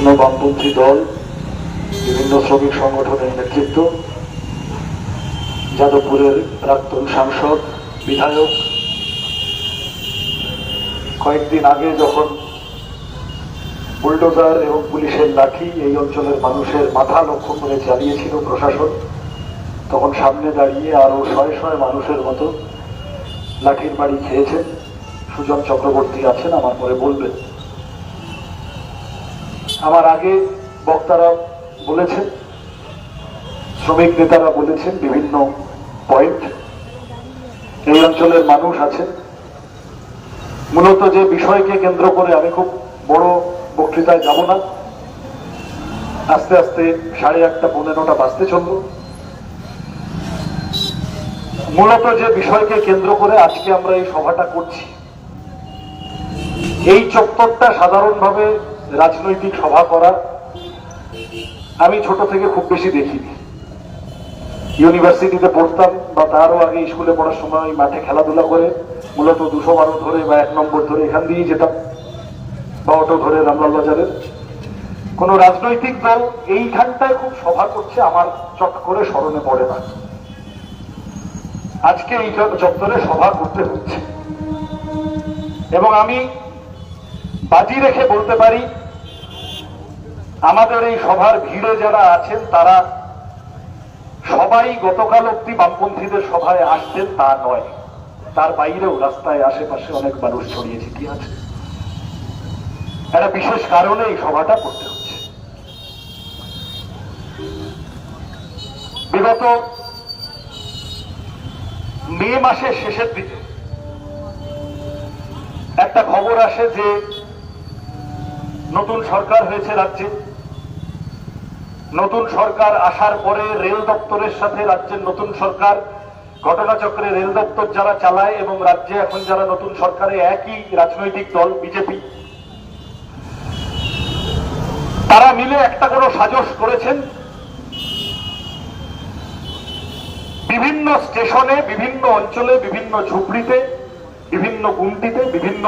বিভিন্ন বামপন্থী দল, বিভিন্ন শ্রমিক সংগঠনের নেতৃত্ব, যাদবপুরের প্রাক্তন সাংসদ, বিধায়ক, কয়েকদিন আগে যখন বুলডোজার এবং পুলিশের লাঠি এই অঞ্চলের মানুষের মাথা লক্ষ্য করে চালিয়েছিল প্রশাসন, তখন সামনে দাঁড়িয়ে আরো শয়ে শয়ে মানুষের মতো লাঠির বাড়ি খেয়েছেন। সুজন চক্রবর্তী আছেন, আমার পরে বলবেন। আমার আগে বক্তারা বলেছেন, শ্রমিক নেতারা বলেছেন বিভিন্ন পয়েন্ট। এই অঞ্চলের মানুষ আছেন। মূলত যে বিষয়কে কেন্দ্র করে আমি খুব বড় বক্তৃতায় যাব না, আস্তে আস্তে 8:30 বাজতে চলল। মূলত যে বিষয়কে কেন্দ্র করে আজকে আমরা এই সভাটা করছি, এই চত্বরটা সাধারণভাবে রাজনৈতিক সভা করা আমি ছোট থেকে খুব বেশি দেখিনি। ইউনিভার্সিটিতে পড়তাম বা তারও আগে স্কুলে পড়ার সময় মাঠে খেলাধুলা করে মূলত 212 ধরে বা 1 নম্বর ধরে এখান দিয়েই যেতাম, বা অটো ধরে রামলাল বাজারের। কোন রাজনৈতিক দল এইখানটায় খুব সভা করছে আমার চট করে স্মরণে পড়ে না। আজকে এই চত্বরে সভা করতে হচ্ছে এবং আমি বাজি রেখে বলতে পারি আমাদের এই সভার ভিড়ে যারা আছেন তারা সবাই গতকাল অব্দি বামপন্থীদের সভায় আসতেন তা নয়, তার বাইরেও রাস্তায় আশেপাশে অনেক মানুষ ছড়িয়ে ছিটিয়ে আছে। একটা বিশেষ কারণে এই সভাটা করতে হচ্ছে। বিগত মে মাসের শেষের দিকে একটা খবর আসে যে নতুন সরকার হয়েছে রাজ্যে। নতুন সরকার আসার পরে রেল দপ্তরের সাথে রাজ্যের নতুন সরকার ঘটনাচক্রে রেল দপ্তর যারা চালায় এবং রাজ্যে এখন যারা নতুন সরকারে একই রাজনৈতিক দল বিজেপি, তারা মিলে একটা কোনো সাজস করেছেন। বিভিন্ন স্টেশনে, বিভিন্ন অঞ্চলে, বিভিন্ন ঝুপড়িতে, বিভিন্ন গুমটিতে, বিভিন্ন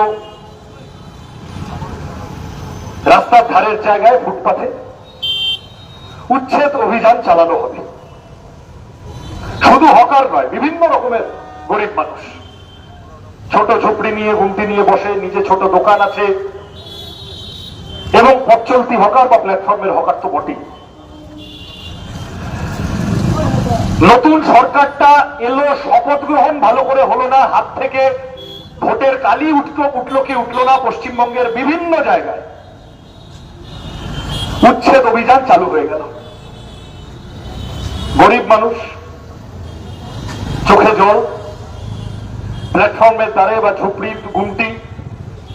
রাস্তার ধারের জায়গায়, ফুটপাথে উচ্ছেদ অভিযান চালানো হবে। শুধু হকার নয়, বিভিন্ন রকমের গরিব মানুষ ছোট ঝুপড়ি নিয়ে, গুমটি নিয়ে বসে, নিজে ছোট দোকান আছে এবং পথ চলতি হকার বা প্ল্যাটফর্মের হকার তো বটেই। নতুন সরকারটা এলো, শপথ গ্রহণ ভালো করে হলো না, হাত থেকে ভোটের কালি উঠলো কি উঠলো না, পশ্চিমবঙ্গের বিভিন্ন জায়গায় উচ্ছেদ অভিযান চালু হয়ে গেল। গরিব মানুষ, চোখে জল, প্ল্যাটফর্মের দ্বারে বা ঝুপড়ি গুমটি,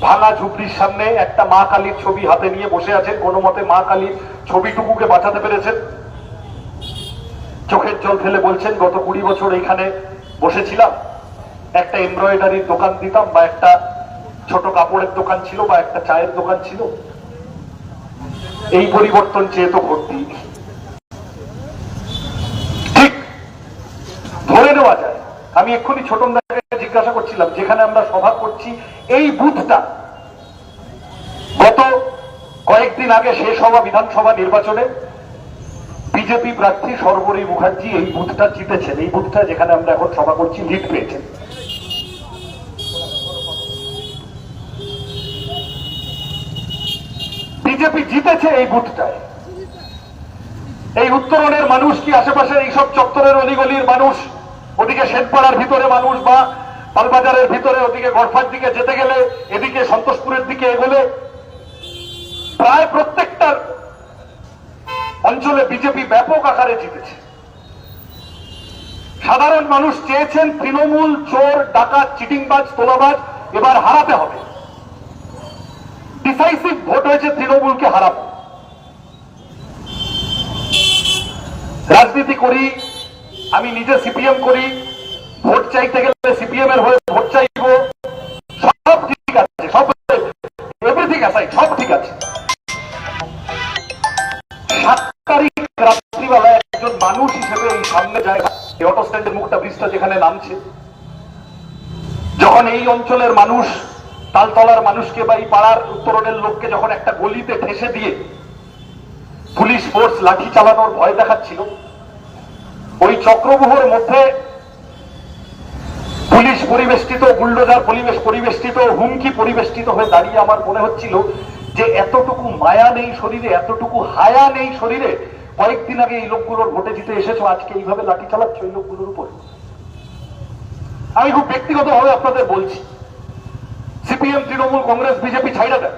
ভাঙা ঝুপড়ির সামনে একটা মা কালীর ছবি হাতে নিয়ে বসে আছেন। কোনো মতে মা কালীর ছবিটুকুকে বাঁচাতে পেরেছেন। চোখের জল ফেলে বলছেন, গত 20 বছর এখানে বসেছিলাম, একটা এমব্রয়ডারির দোকান দিতাম, বা একটা ছোট কাপড়ের দোকান ছিল, বা একটা চায়ের দোকান ছিল। এই পরিবর্তন চেয়ে তো ভোট দিই। ঠিক ধরে নেওয়া যায়। আমি এক্ষুনি ছোটনদাকে জিজ্ঞাসা করছিলাম, যেখানে আমরা সভা করছি এই বুথটা গত কয়েকদিন আগে শেষ হওয়া বিধানসভা নির্বাচনে বিজেপি প্রার্থী সর্বরী মুখার্জি এই বুথটা জিতেছেন। এই বুথটা যেখানে আমরা এখন সভা করছি লিড পেয়েছেন। বিজেপি জিতেছে এই বুথটায়। এই উত্তরণের মানুষ কি আশেপাশের এইসব চত্বরের অলিগলির মানুষ, ওদিকে শেখপাড়ার ভিতরে মানুষ বা পালবাজারের ভিতরে, ওদিকে গড়ফার দিকে যেতে গেলে, এদিকে সন্তোষপুরের দিকে এগোলে প্রায় প্রত্যেকটা অঞ্চলে বিজেপি ব্যাপক আকারে জিতেছে। সাধারণ মানুষ চেয়েছেন তৃণমূল চোর, ডাকাত, চিটিংবাজ, তোলাবাজ এবার হারাতে হবে। ডিসাইসিভ ভোট হয়েছে তৃণমূলকে হারাবো। রাজনীতি করি, আমি নিজে সিপিএম করি, ভোট চাইতে গেলে সিপিএম এর হয়ে ভোট চাইব, সব ঠিক আছে, সব এভরিথিং আছে, সব ঠিক আছে। 7 তারিখ রাত্রিবেলা একজন মানুষ হিসেবে এই সামনে জায়গা, অটো স্ট্যান্ডের মুখটা, ব্রিজটা যেখানে নামছে, যখন এই অঞ্চলের মানুষ, তালতলার মানুষকে বা এই পাড়ার উত্তরণের লোককে যখন একটা গলিতে ঠেসে দিয়ে পুলিশ ফোর্স লাঠি চালানোর ভয় দেখাচ্ছিল, ওই চক্রব্যূহের মধ্যে পুলিশ পরিবেষ্টিত, বুলডোজার পরিবেষ্টিত, হুমকি পরিবেষ্টিত হয়ে দাঁড়িয়ে আমার মনে হচ্ছিল যে এতটুকু মায়া নেই শরীরে, এতটুকু হায়া নেই শরীরে। কয়েকদিন আগে এই লোকগুলোর ভোটে জিতে এসেছো, আজকে এইভাবে লাঠি চালাচ্ছ এই লোকগুলোর উপর। আমি খুব ব্যক্তিগতভাবে আপনাদের বলছি, সিপিএম, তৃণমূল, কংগ্রেস, বিজেপি ছাইড়া দেন।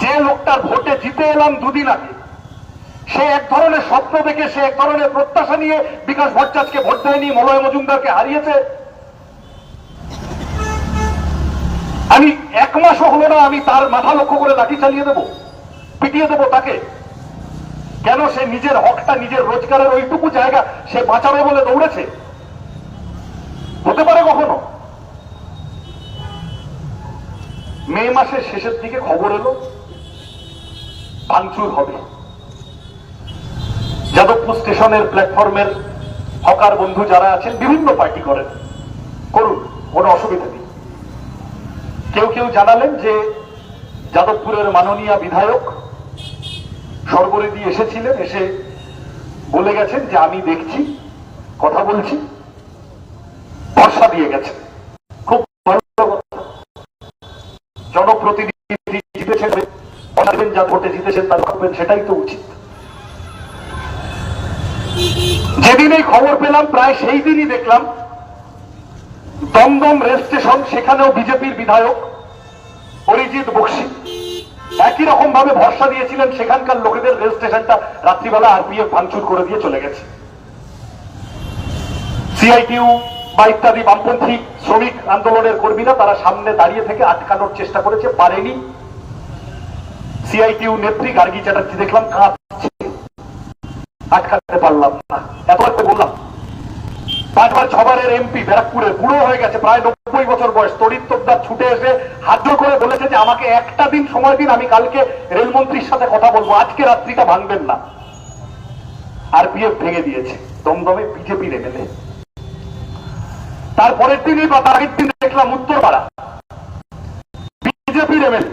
যে লোকটার ভোটে জিতে এলাম দুদিন আগে, সে এক ধরনের স্বপ্ন দেখে, সে এক ধরনের প্রত্যাশা নিয়ে বিকাশ ভট্টাচার্যকে ভোট দেয়নি, মলয় মজুমদারকে হারিয়েছে। আমি এক মাসও হলো না আমি তার মাথা লক্ষ্য করে লাঠি চালিয়ে দেবো, পিটিয়ে দেবো তাকে। কেন? সে নিজের হকটা, নিজের রোজগারের ওইটুকু জায়গা সে বাঁচাবে বলে দৌড়েছে। হতে পারে কখনো? মে মাসের শেষের দিকে খবর এলো ভাঙচুর হবে। যাদবপুর স্টেশনের প্ল্যাটফর্মের হকার বন্ধু যারা আছেন, বিভিন্ন পার্টি করেন, করুন, কোনো অসুবিধা নেই। কেউ কেউ জানালেন যে যাদবপুরের মাননীয় বিধায়ক সর্বরিদি এসেছিলেন, এসে বলে গেছেন যে আমি দেখছি, কথা বলছি, ভরসা দিয়ে গেছেন। খুব ভালো কথা। জনপ্রতিনিধি জিতেছেন, যা ভোটে জিতেছেন তার করবেন, সেটাই তো উচিত। যেদিন এই খবর পেলাম প্রায় সেই দিনই দেখলাম দমদম রেল স্টেশন, সেখানেও বিজেপির বিধায়ক অরিজিৎ বক্সি একই রকম ভাবে ভরসা দিয়েছিলেন। সেখানকার লোকেদের রেল স্টেশনটা রাত্রিবেলা আরপিএফ ভাঙচুর করে দিয়ে চলে গেছে। সিআইটিউ বা ইত্যাদি বামপন্থী শ্রমিক আন্দোলনের কর্মীরা তারা সামনে দাঁড়িয়ে থেকে আটকানোর চেষ্টা করেছে, পারেনি। সিআইটিউ নেত্রী গার্গী চ্যাটার্জি দেখলাম কাঁদছে, আটকাতে পারলাম না। এত বললাম, 5 বার 6 বারের এমপি, ব্যারাকপুরের, বুড়ো হয়ে গেছে, প্রায় 90 বছর বয়স, তড়িৎ তোপদার ছুটে এসে হাত জোড় করে বলেছে যে আমাকে একটা দিন সময় দিন, আমি কালকে রেলমন্ত্রীর সাথে কথা বলবো, আজকে রাত্রিটা ভাঙবেন না। আরপিএফ ভেঙে দিয়েছে দমদমে বিজেপির এমএলএ। তারপরের দিনই বা তার আগের দিন দেখলাম উত্তরপাড়া বিজেপির এমএলএ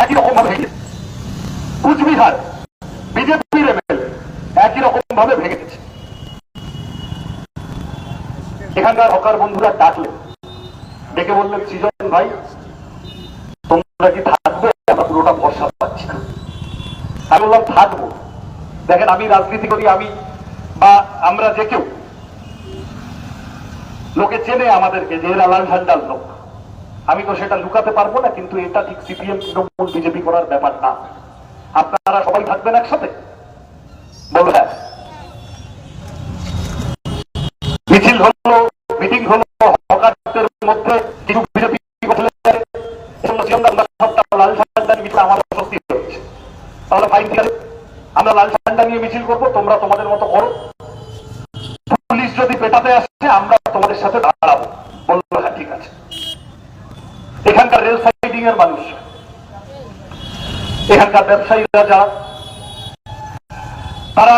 একই রকম ভাবে ভেঙে, কুচবিহার বিজেপির এমএলএ একই রকম ভাবে ভেঙে দিয়েছে। এখানকার হকার বন্ধুরা ডাকলেন, ডেকে বললেন সৃজন ভাই তোমরা কি থাকবে? আমরা পুরোটা ভরসা পাচ্ছি না। আমি বললাম থাকবো। দেখেন, আমি রাজনীতি করি, আমি বা আমরা যে কেউ, লোকে চেনে আমাদেরকে যে এরা লাল ঝান্ডার লোক। আমি তো সেটা লুকাতে পারবো না, কিন্তু এটা ঠিক সিপিএম, তৃণমূল, বিজেপি করার ব্যাপার না। আপনারা সবাই থাকবেন একসাথে? বলবো হ্যাঁ। মিছিল হলো, মিটিং হলো, হকারদের মধ্যে কিছু বিজেপি লাল ঝান্ডা মিছিল আমার স্বস্তি হচ্ছে। তাহলে ফাইন, ঠিক আছে, আমরা লাল ঝান্ডা নিয়ে মিছিল করবো, তোমরা তোমাদের মতো করো। পুলিশ যদি পেটাতে আসছে আমরা তোমাদের সাথে দাঁড়াবো। বললো হ্যাঁ ঠিক আছে। এখানকার রেল সাইডিং এর মানুষ, এখানকার ব্যবসায়ীরা যারা, তারা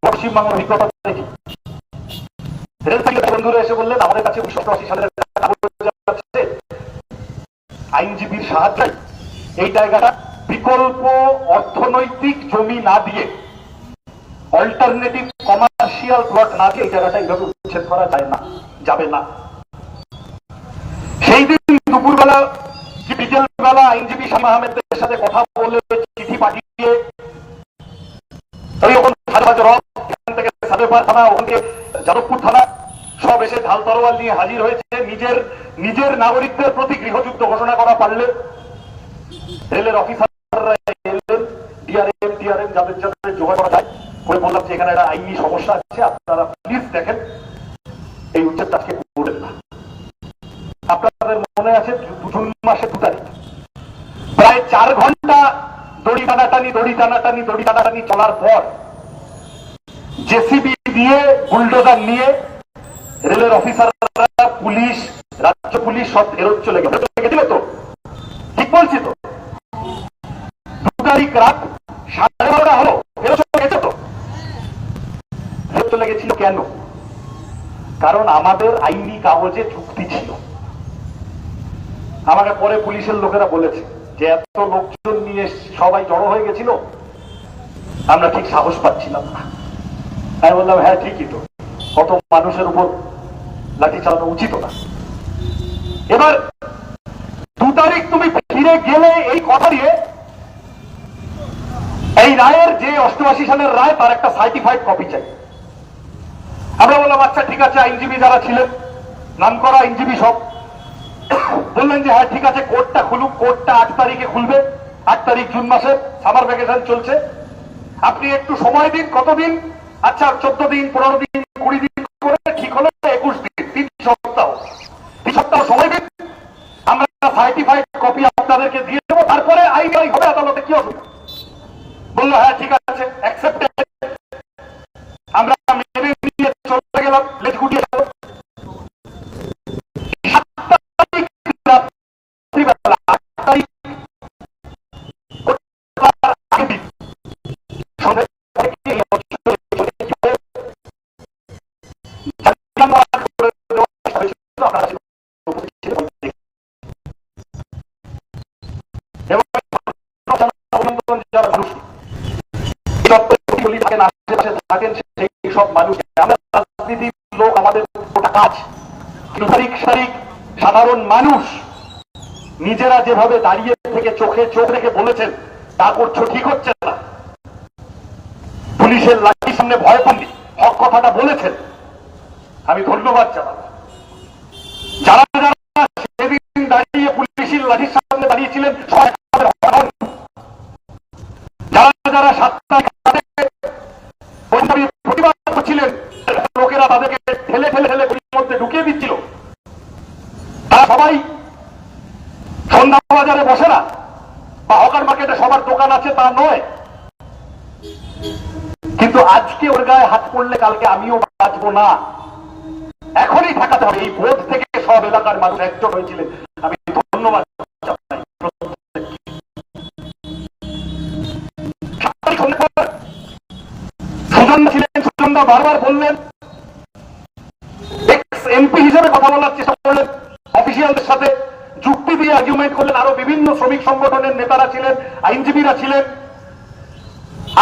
পশ্চিমবঙ্গের অভিজ্ঞতা দেখি। রেল সাইডের বন্ধুরা এসে বললেন আমাদের কাছে 1980 সালের আইনজীবীর সাহায্যে এই জায়গাটা বিকল্প অর্থনৈতিক জমি না দিয়ে, অল্টারনেটিভ কমার্শিয়াল প্লট না দিয়ে এই জায়গাটা এইভাবে উচ্ছেদ করা যায় না, যাবে না। সেই দিন দুপুরবেলা কি বিকেলবেলা আইনজীবী শামীম আহমেদের সাথে কথা বলে চিঠি পাঠিয়ে এখান থেকে সাদেপাড়া থানা, ওখান থেকে যাদবপুর থানা সব এসে ঢাল তরোয়াল নিয়ে হাজির হয়েছে। নিজের নাগরিকদের প্রতি গৃহযুদ্ধ ঘোষণা করা পারলে রেলের অফিসাররা এলেন, ডিআরএম যাদের যাদের জোগাড় করা যায় করে বললাম যে এখানে একটা আইনি সমস্যা আছে, আপনারা প্লিজ দেখেন এই উচ্ছেদটা আজকে করবেন না। আপনাদের মনে আছে জুন মাসের 2 তারিখ প্রায় 4 ঘন্টা দড়ি টানাটানি চলার পর জেসিবি দিয়ে, বুলডোজার নিয়ে রেলের অফিসাররা, পুলিশ, রাজ্য পুলিশ সব ফেরত চলে গেল। তারিখ রাত 12:30 হলো, ফেরত গেছে তো? ফেরত চলে গেছিল কেন? কারণ আমাদের আইনি কাগজে চুক্তি ছিল। আমাকে পরে পুলিশের লোকেরা বলেছে যে এত লোকজন নিয়ে সবাই জড়ো হয়ে গেছিল, আমরা ঠিক সাহস পাচ্ছিলাম না। আমি বললাম হ্যাঁ ঠিকই তো, কত মানুষের উপর লাঠি চালানো উচিত না। এবার 2 তারিখ তুমি ফিরে গেলে এই কথা দিয়ে এই রায়ের, যে 88 সালের রায়, তার একটা সার্টিফাইড কপি চাই। আমরা বললাম আচ্ছা ঠিক আছে। আইনজীবী যারা ছিলেন, নাম করা আইনজীবী সব বললেন যে হ্যাঁ ঠিক আছে, কোর্টটা খুলুক। কোর্টটা 8 তারিখে খুলবে। 8 তারিখ জুন মাসে, সামার ভ্যাকেশন চলছে, আপনি একটু সময় দিন। কতদিন? আচ্ছা 14 দিন, 15 দিন, 20 দিন করে ঠিক হলো 21 দিন, 3 সপ্তাহ। 3 সপ্তাহ সময় দিন, আমরা সার্টিফাইড কপি আপনাদেরকে দিয়ে দেবো, তারপরে আইন হবে আদালতে। কি অসুবিধা? বললো হ্যাঁ ঠিক আছে, অ্যাকসেপ্টেড। আমরা মেনে নিয়ে চলে গেলাম, লেজ গুটিয়ে গেল। 8 তারিখ থাকেন সেই সব মানুষ, আমরা রাজনীতির লোক, আমাদের কাজ। তারিখ সাধারণ মানুষ নিজেরা যেভাবে দাঁড়িয়ে থেকে চোখে চোখ রেখে বলেছেন তা করছো, ঠিক হচ্ছে না। পুলিশের লাঠির সামনে ভয় পাননি, হক কথাটা বলেছেন, আমি ধন্যবাদ জানাবো। যারা যারা সেদিন দাঁড়িয়ে পুলিশের লাঠির সামনে দাঁড়িয়েছিলেন, যারা যারা 7 তারিখ প্রতিবাদ করছিলেন, লোকেরা তাদেরকে ঠেলে ঠেলে ঠেলে গুলির মধ্যে ঢুকিয়ে দিচ্ছিল, তারা সবাই সন্ধ্যা বাজারে বসে না, বা হকার মার্কেটে সবার দোকান আছে তা নয়। কিন্তু আজকে ওর গায়ে হাত পড়লে কালকে আমিও বাঁচবো না। এখনই ঠেকাতে হবে। এই বোধ থেকে সব এলাকার মানুষ একজোট হয়েছিলেন, আমি ধন্যবাদ জানাই। সুজনদা ছিলেন, সুজনদা বারবার বললেন, এক্স এমপি হিসেবে কথা বলার চেষ্টা করলেন, অফিসিয়ালদের সাথে যুক্তি দিয়ে আর্গুমেন্ট করলেন। আরো বিভিন্ন শ্রমিক সংগঠনের নেতারা ছিলেন, আইনজীবীরা ছিলেন।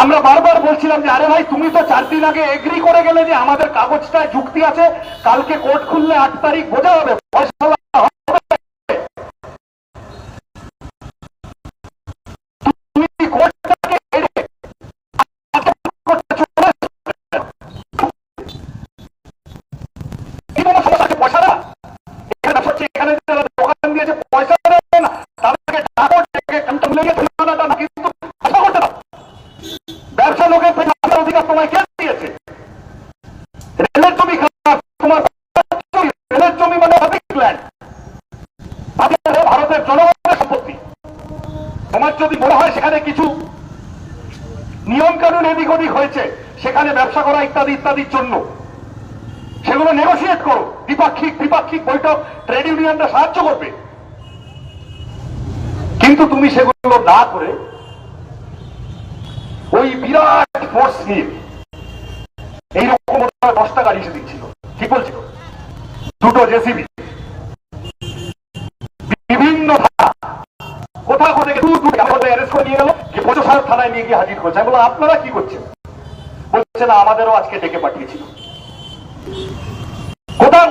আমরা বারবার বলছিলাম যে আরে ভাই, তুমি তো 4 দিন আগে এগ্রি করে গেলে যে আমাদের কাগজটায় যুক্তি আছে, কালকে কোর্ট খুললে 8 তারিখ বোঝা হবে, ফয়সালা হবে। তুমি কোর্টটাকে পয়সা না, এখানে যারা দোকান দিয়েছে পয়সা দেবে না, তাদেরকে কিন্তু করতে দাও। ব্যবসা লোকের অধিকার তোমায় কে দিয়েছে? রেলের জমি খারাপ, তোমার রেলের জমি মানে ল্যান্ড, ভারতের জনগণের সম্পত্তি। তোমার যদি মনে হয় সেখানে কিছু নিয়ম কানুন এদিক ওদিক হয়েছে, সেখানে ব্যবসা করা ইত্যাদি ইত্যাদির জন্য, সেগুলো নেগোসিয়েট করো। দ্বিপাক্ষিক বৈঠক, ট্রেড ইউনিয়নরা সাহায্য করবে। কিন্তু তুমি সেগুলো না করে ওই বিরাট ফোর্স নিয়ে, এইরকম 10টা গাড়ি এসে দিচ্ছিল, ঠিক বলছিল, 2টো জেসিবি, বিভিন্ন কোথাও থেকে অ্যারেস্ট করে নিয়ে গেল, যে পঞ্চসার থানায় নিয়ে গিয়ে হাজির করছে। আমি বললাম আপনারা কি করছেন? বলছে না, আমাদেরও আজকে ডেকে পাঠিয়েছিল।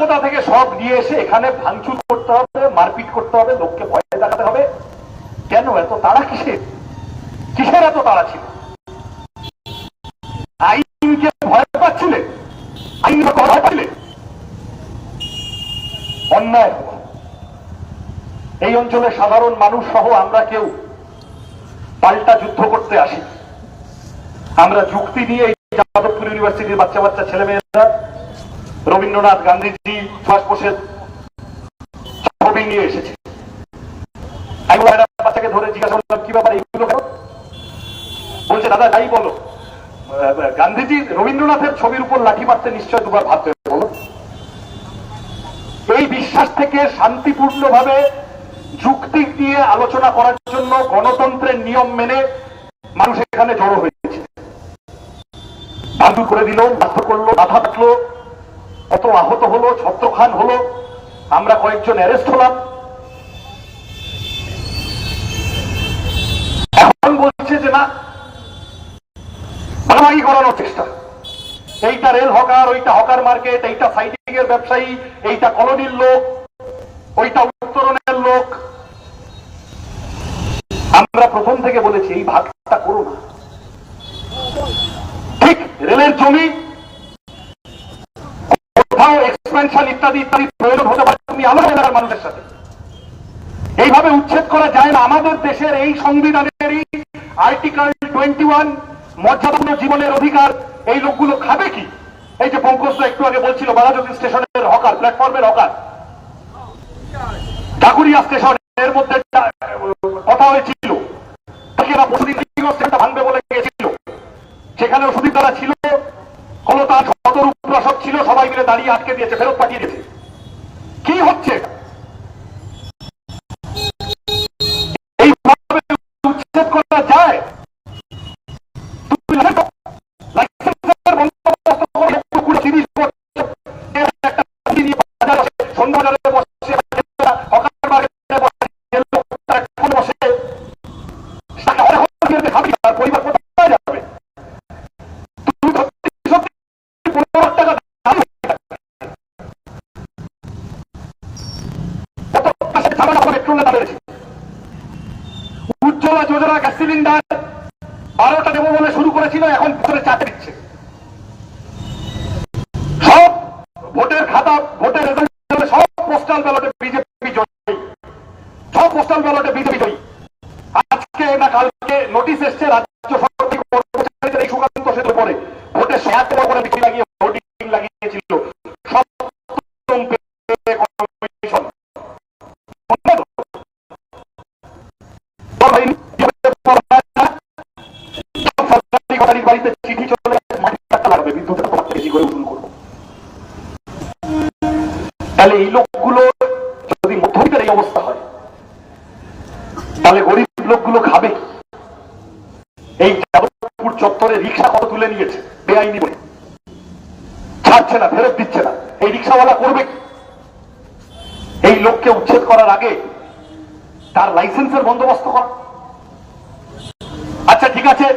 কোথা থেকে সব নিয়ে এসে এখানে ভাঙচুর করতে হবে, মারপিট করতে হবে, লোককে ভয় দেখাতে হবে। কেন এত তাড়া? কিসের এত তাড়া ছিল? আইনকে ভয় পাচ্ছিলেন? আইন ভয় পাচ্ছিলেন? অন্যায় হওয়া, এই অঞ্চলের সাধারণ মানুষ সহ আমরা কেউ পাল্টা যুদ্ধ করতে আসি। আমরা যুক্তি নিয়ে যাদবপুর ইউনিভার্সিটির বাচ্চা ছেলেমেয়েরা রবীন্দ্রনাথ, গান্ধীজি, সুভাষ বোসের ছবি নিয়ে এসেছে। আমি বাচ্চাকে ধরে জিজ্ঞাসা করলাম কি ব্যাপার এইগুলো কেন? বলছে দাদা যাই বলো, গান্ধীজি রবীন্দ্রনাথের ছবির উপর লাঠি মারতে নিশ্চয় দুবার ভাবতে বলো। এই বিশ্বাস থেকে শান্তিপূর্ণভাবে যুক্তি দিয়ে আলোচনা করার জন্য, গণতন্ত্রের নিয়ম মেনে মানুষ এখানে জড়ো হয়েছে, ভাঙচুর করে দিল, মারধর করলো, মাথা কাটলো, কত আহত হলো, ছত্রখান হলো, আমরা কয়েকজন অ্যারেস্ট হলাম। এখন বলছে যে না, ভাগাভাগি করানোর চেষ্টা, এইটা রেল হকার, ওইটা হকার মার্কেট, এইটা সাইডিং এর ব্যবসায়ী, এইটা কলোনির লোক, ওইটা উত্তরণের লোক। আমরা প্রথম থেকে বলেছি এই ভাগটা করো না। ঠিক রেলের জমি কোথাও এক্সপেনশন ইত্যাদি ইত্যাদি প্রয়োজন হতে পারে, তুমি আমার এলাকার মানুষের সাথে এইভাবে উচ্ছেদ করা যায় না। আমাদের দেশের এই সংবিধানেরই আর্টিকেল 21 মর্যাদাপূর্ণ জীবনের অধিকার, এই লোকগুলো খাবে কি? এই যে পঙ্কজ একটু আগে বলছিল বাঘাযতীন স্টেশনের হকার, প্ল্যাটফর্মের হকার, ঢাকুরিয়া স্টেশনের মধ্যে কথা হয়েছিল ভাঙবে বলে গিয়েছিল, সেখানেও সুদীপ দ্বারা ছিল, কলতার সদর প্রশাসক ছিল, সবাই মিলে দাঁড়িয়ে আটকে দিয়েছে, ফেরত পাঠিয়ে দিয়েছে। কি হচ্ছে? এইভাবে উচ্ছেদ করা যায়? উজ্জ্বলা যোজনা গ্যাস সিলিন্ডার 12টা দেবো বলে শুরু করেছিল, এখন ভিতরে 4টে দিচ্ছে। সব ভোটের খাতা, ভোটের রেজাল্ট সব পোস্টাল ব্যালটে বিজেপি জয়ী, সব পোস্টাল ব্যালটে বিজেপি জয়ী। আজকে না কালকে নোটিশ এসছে রাজ্য সরকারি কর্মচারীদের এই সুকান্ত সেতুর পরে ভোটের 100 করে বিক্রি লাগিয়ে ভোটিং লাগিয়েছিল সব কমিশন। বাড়িতে চিঠি চলে মাটি টাকা লাগবে, বিদ্যুতের বেশি করে উসুল করবো। তাহলে এই লোকগুলো যদি মধ্যবিত্তের এই অবস্থা হয়, তাহলে গরিব লোকগুলো খাবে। এই যাদবপুর চত্বরে রিক্সা কত তুলে নিয়েছে বেআইনি বলে, ছাড়ছে না, ফেরত দিচ্ছে না। এই রিক্সাওয়ালা করবে কি? এই লোককে উচ্ছেদ করার আগে তার লাইসেন্সের বন্দোবস্ত করা। আচ্ছা ঠিক আছে,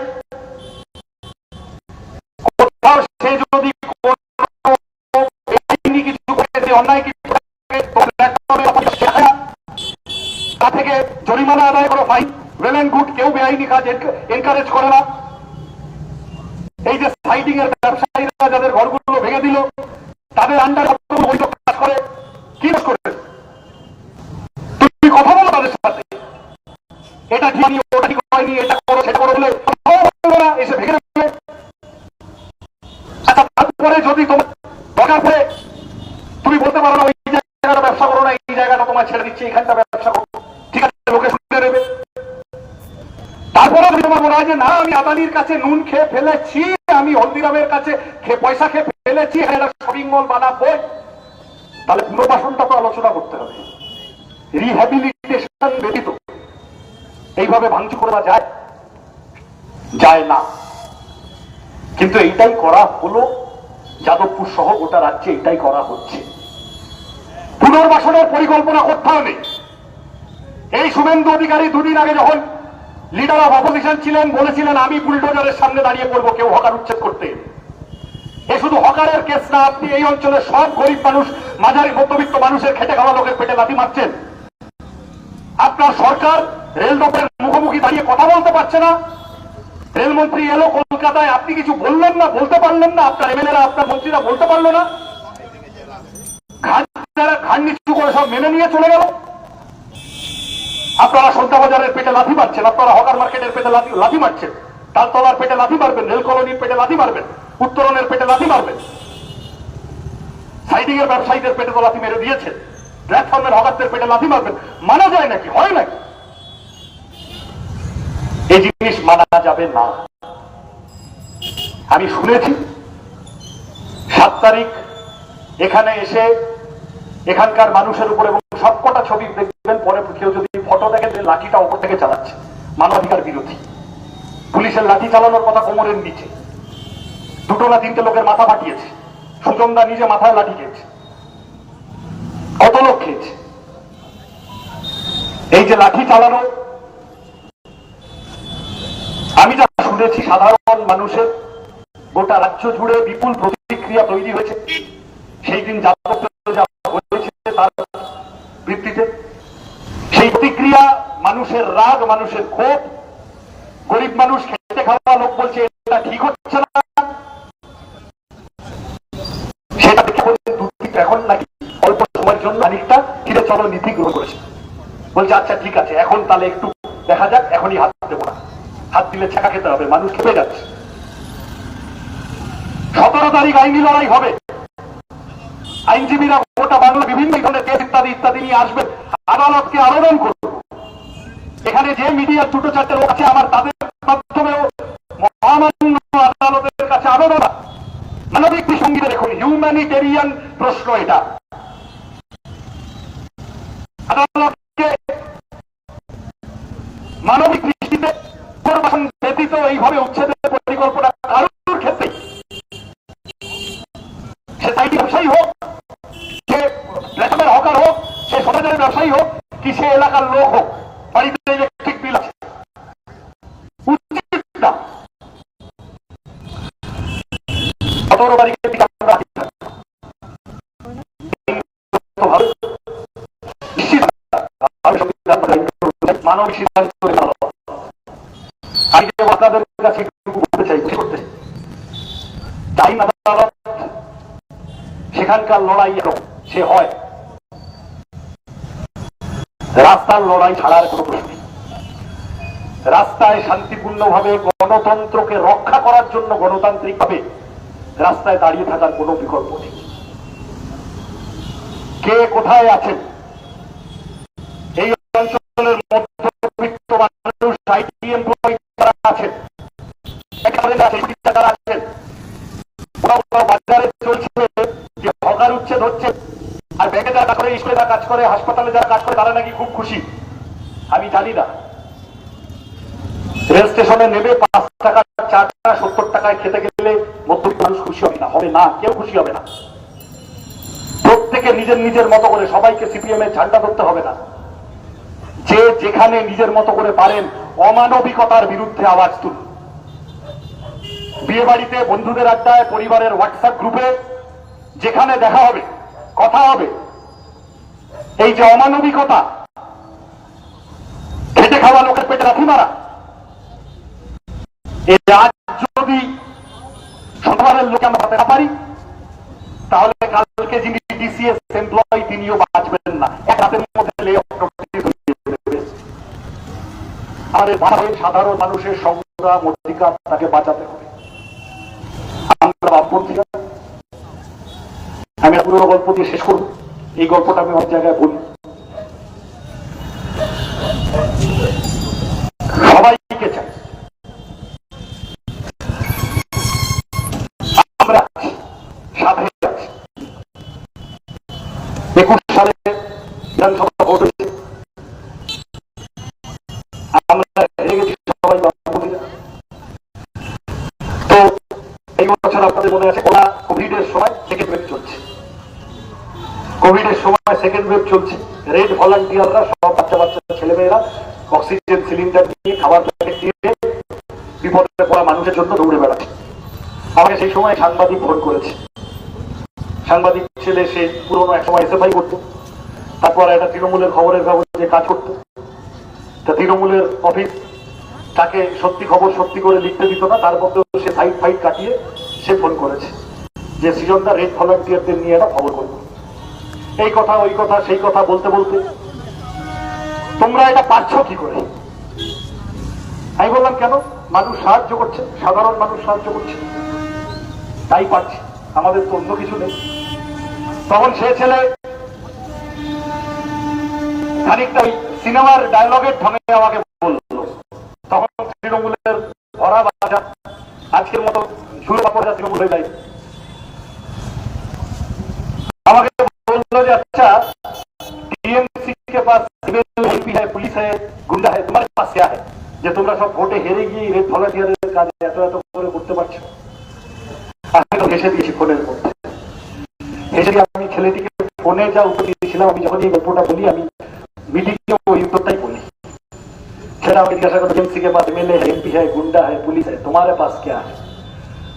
সে যদি কিছু করে, অন্যায় কিছু তা থেকে জরিমানা আদায় করো, ফাইন, ওয়েল এন্ড গুড। কেউ বেআইনি কাজ এনকারেজ করে না। এই যে সাইডিং এর ব্যবসায়ীরা যাদের ঘরগুলো ভেঙে দিল, তাদের আন্ডারে বৈধ কাজ করে, কি করে? তুমি কথা বলো তাদের সাথে, এটা ঠিক হয়নি, ওটা ঠিক হয়নি, এটা করো সেটা করো বলে এসে ভেঙে দেবে। আচ্ছা, তারপরে যদি তোমার দরকার পড়ে তুমি বলতে পারো না ওই জায়গাটা ব্যবসা করো না, এই জায়গাটা তোমার ছেড়ে দিচ্ছি, এখানটা ব্যবসা করো, ঠিক আছে, লোকে শুনে নেবে। তারপরে যদি তোমার মনে হয় যে না, আমি আদানির কাছে নুন খেয়ে ফেলেছি, আমি হলদিরামের কাছে পয়সা খেয়ে ফেলেছি, একটা শপিং মল বানাবো, তাহলে পুনর্বাসনটা তো আলোচনা করতে হবে। রিহ্যাবিলিটেশন ব্যতীত এইভাবে ভাঙচুর করা যায়? যায় না। কিন্তু এইটাই করা হলো, যাদবপুর সহ গোটা রাজ্যে এটাই করা হচ্ছে। পুনর্বাসনের পরিকল্পনা কোথাও নেই। এই শুভেন্দু অধিকারী দুদিন আগে যখন লিডার অফ অপোজিশন ছিলেন, বলেছিলেন আমি বুলডোজারের সামনে দাঁড়িয়ে পড়বো কেউ হকার উচ্ছেদ করতে। এ শুধু হকারের কেস না, আপনি এই অঞ্চলের সব গরিব মানুষ, মাঝারি মধ্যবিত্ত মানুষের খেটে খাওয়া লোকের পেটে লাথি মারছেন। আপনার সরকার রেল দপ্তরের মুখোমুখি দাঁড়িয়ে কথা বলতে পারছে না। রেলমন্ত্রী এলো কলকাতায়, আপনি কিছু বললেন না, বলতে পারলেন না, আপনার এমএলএরা, আপনার মন্ত্রীরা বলতে পারলো না, ঘাড় নিচু করে সব মেনে নিয়ে চলে গেল। আপনারা সন্ধ্যা বাজারের পেটে লাথি মারছেন, আপনারা হকার মার্কেটের পেটে লাথি মারছেন, তালতলার পেটে লাথি মারবেন, রেল কলোনির পেটে লাথি মারবেন, উত্তরণের পেটে লাথি মারবেন, সাইডিং এর ব্যবসায়ীদের পেটে তো লাথি মেরে দিয়েছেন, প্ল্যাটফর্মের হকারদের পেটে লাথি মারবেন। মানা যায় নাকি? হয় নাকি? এই জিনিস মানা যাবে না। আমি শুনেছি 7 তারিখ এখানে এসে এখানকার মানুষের উপর, এবং সবকটা ছবি দেখবেন, পরে কেউ যদি ফটো দেখেন লাঠিটা ওপর থেকে চালাচ্ছে, মানবাধিকার বিরোধী। পুলিশের লাঠি চালানোর কথা কোমরের নিচে, দুটো না তিনটে লোকের মাথা ফাটিয়েছে, সুজনদা নিজে মাথায় লাঠি খেয়েছে, কত লোক খেয়েছে। এই যে লাঠি চালানো, আমি যা শুনেছি সাধারণ মানুষের গোটা রাজ্য জুড়ে বিপুল প্রতিক্রিয়া তৈরি হয়েছে সেই দিন যাদবপুরে যা হয়েছে তার ভিত্তিতে। সেই প্রতিক্রিয়া, মানুষের রাগ, মানুষের ক্ষোভ, গরিব মানুষ, খেতে খাওয়া লোক বলছে এটা ঠিক হচ্ছে না, সেটা দেখে বলছে দুর্নীতি এখন নাকি অল্প সময়ের জন্য খানিকটা ফিরে চলো নীতি গ্রহণ করেছে। বলছে আচ্ছা ঠিক আছে, এখন তাহলে একটু দেখা যাক, এখনই হাত দেবো না, হাত দিলে ছেঁকা খেতে হবে, মানুষ খেপে যাচ্ছে। 17 তারিখ আইনি লড়াই হবে, আইনজীবীরা গোটা বাংলা বিভিন্ন ধরনের কেস ইত্যাদি ইত্যাদি নিয়ে আসবেন, আদালতকে আবেদন করব। এখানে যে মিডিয়ার দুটো চারটে লোক আছে আমার, তাদের মাধ্যমেও মহামান্য আদালতের কাছে আবেদন, মানবিক দৃষ্টিভঙ্গিতে দেখুন, হিউম্যানিটেরিয়ান প্রশ্ন এটা। আদালতকে মানবিক দৃষ্টিতে পুনর্বাসন ব্যতীত এইভাবে উচ্ছেদের পরিকল্পনা কারোর ক্ষেত্রে, সে সাইটি ব্যবসায়ী হোক, সে রেশমের হকার হোক, সে সমাজের ব্যবসায়ী হোক, কি সে এলাকার লোক হোক, বাড়িতে ইলেকট্রিক বিল আছে, উচিত না। 17 তারিখের দিকে আমরা মানবিক সিদ্ধান্ত আপনাদের কাছে বলতে চাই, আইন আদালত সেখানকার লড়াই সে হয়, রাস্তার লড়াই ছাড়ার কোনো প্রশ্ন নেই। রাস্তায় শান্তিপূর্ণভাবে গণতন্ত্রকে রক্ষা করার জন্য গণতান্ত্রিকভাবে রাস্তায় দাঁড়িয়ে থাকার কোনো বিকল্প নেই। কে কোথায় আছেন, এই অঞ্চলের মধ্যবিত্ত মানুষ, আইটি এমপ্লয়ি যারা আছেন, যারা আছেন, বাজারে চলছে যে হকার উচ্ছেদ হচ্ছে, আর ব্যাংকে যারা কাজ করে, স্কুলে যারা কাজ করে, হাসপাতালে যারা কাজ করে, তারা নাকি খুব খুশি। আমি জানি না, রেল স্টেশনে নেমে 5 টাকা 4 টাকা 70 টাকায় খেতে গেলে মধ্যবিত্ত মানুষ খুশি হবে না, হবে না, কেউ খুশি হবে না। প্রত্যেকে নিজের নিজের মতো করে, সবাইকে সিপিএম এর ঝান্ডা ধরতে হবে না। যে যেখানে নিজের মতো করে পারেন অমানবিকতার বিরুদ্ধে আওয়াজ তুলুন। বিয়ে বাড়িতে, বন্ধুদের আড্ডায়, পরিবারের হোয়াটসঅ্যাপ গ্রুপে, যেখানে দেখা হবে, কথা হবে, এই যে অমানবিকতা, খেটে খাওয়া লোকের পেটে লাথি মারা, এই আজ যদি সরকারের লোক আমরা হাতে না পারি, তাহলে কালকে যিনি ডিসিএস এমপ্লয়ি তিনিও বাঁচবেন না, এক রাতের মধ্যে লে অফ নোটিশ হয়ে যাবে। আমাদের ভারতের সাধারণ মানুষের সংগ্রাম, অধিকার, তাকে বাঁচাতে হবে। আমরা বামপন্থী, আমি পুরো গল্প দিয়ে শেষ করব, এই গল্পটা আমি অনেক জায়গায় বলি। সবাইকে চাই, আমরা সাথে আছি। 21 সালে বিধানসভা ভোট হয়েছে, আমরা হেরে গেছি সবাই বামপন্থীরা। তো এই বছর আপনাদের মনে আছে, কোভিডের সময় সেকেন্ড ওয়েভ চলছে, কোভিডের সময় সেকেন্ড ওয়েভ চলছে, রেড ভলান্টিয়াররা, সব বাচ্চা বাচ্চা ছেলেমেয়েরা অক্সিজেন সিলিন্ডার নিয়ে, খাবার প্যাকেট দিয়ে বিপদে পড়া মানুষের জন্য দৌড়ে বেড়াচ্ছে। আমাকে সেই সময় সাংবাদিক ফোন করেছে, সাংবাদিক ছেলে, সে পুরোনো এক সময় এসএফআই করতো, তারপর একটা তৃণমূলের খবরের কাগজে কাজ করতো। তা তৃণমূলের অফিস তাকে সত্যি খবর সত্যি করে লিখতে দিত না, তার মধ্যে সে সাইড ফাইট কাটিয়ে সে ফোন করেছে যে সৃজনদা রেড ভলান্টিয়ারদের নিয়ে একটা খবর করবো। এই কথা ওই কথা সেই কথা বলতে বলতে, তোমরা এটা পারছ কি করে? আমি বললাম কেন, মানুষ সাহায্য করছে, সাধারণ মানুষ সাহায্য করছে, তাই পারছি, আমাদের তো অন্য কিছু নেই। তখন সে ছেলে খানিকটা ওই সিনেমার ডায়লগের ঢঙে আমাকে বললো, তখন তৃণমূলের ভরা বাজার, আজকের মতো শুরু বাপড়া তৃণমূল হয়ে যায়। আমাকে बोलो जी अच्छा टीएमसी के पास सिविल एमपी है, पुलिस है, गुंडा है, तुम्हारे पास क्या है? যে তোমরা সব ভোটে হেরে গিয়ে রেড ভলান্টিয়ারের কাজ এত এত করে করতে পারছো। আমি তো হেসে দিয়েছি ফোনের মধ্যে, হেসে দিয়ে আমি ছেলেটিকে ফোনে যা উত্তর দিয়েছিলাম, আমি যখন এই গল্পটা বলি আমি মিটিংয়ে ওই উত্তরটাই বলি। সেটা আমি জিজ্ঞাসা করতে एमसी के पास एमएलए है, एमपी है, गुंडा है, पुलिस है, तुम्हारे पास क्या है?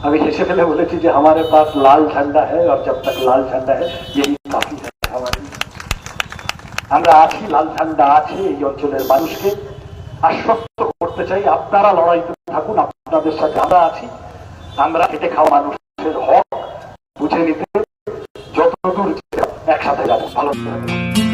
अभी हेसे फेले बोलेছি যে हमारे पास लाल झंडा है और जब तक लाल झंडा है यही काफी है हमारे। আমরা আছি, লাল ঝান্ডা আছে। এই অঞ্চলের মানুষকে আশ্বস্ত করতে চাই, আপনারা লড়াইতে থাকুন, আপনাদের সাথে আমরা আছি। আমরা খেটে খাওয়া মানুষের হক বুঝে নিতে যতদূর একসাথে যাবো। ভালো থাকবেন।